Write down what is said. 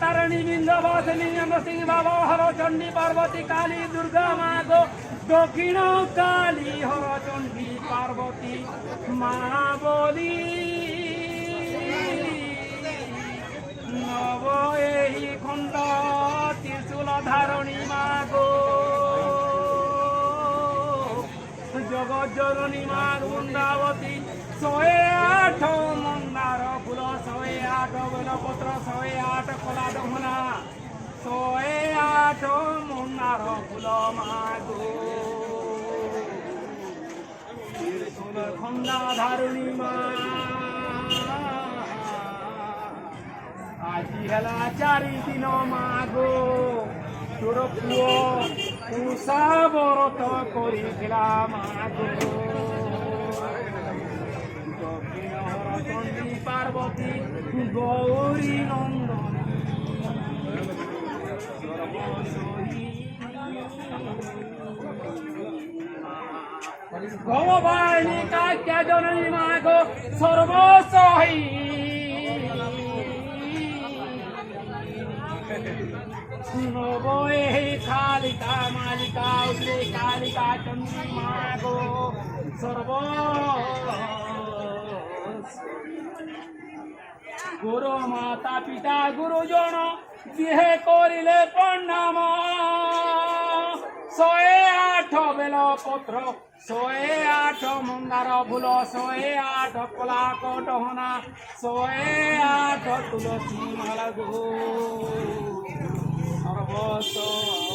तारिणी बिंध्यवासिनी नरसिंह बाबा हर चंडी पार्वती काली दुर्गा मा गो दक्षिण काली हर चंडी पार्वती मा बली नव एही खंड त्रिशूल धारणी मा गो जगत जननी मा वृंदावती 108 मंदार फूल 108 बेलपत्र 108 कला दहना 108 मंदार फूल मागो त्रिशूल खंडा धारुणी मा আজি হেলা 4 দিন মাগো তোর পুয় উষা ব্রত করিছিলা মাগো দক্ষিণ হর চণ্ডী পার্বতী গৌরী নন্দন ভগবানী কাক্যা জননী মাগো সর্বসহী कालिका मालिका उदे कालिका चंडी मागो सर्व गुरु माता पिता गुरुजन जिहे करिले प्रणाम 108 बेलपत्र 108 मंदार फूल 108 कला कटहना 108 तुलसी माला गो सर्वस्व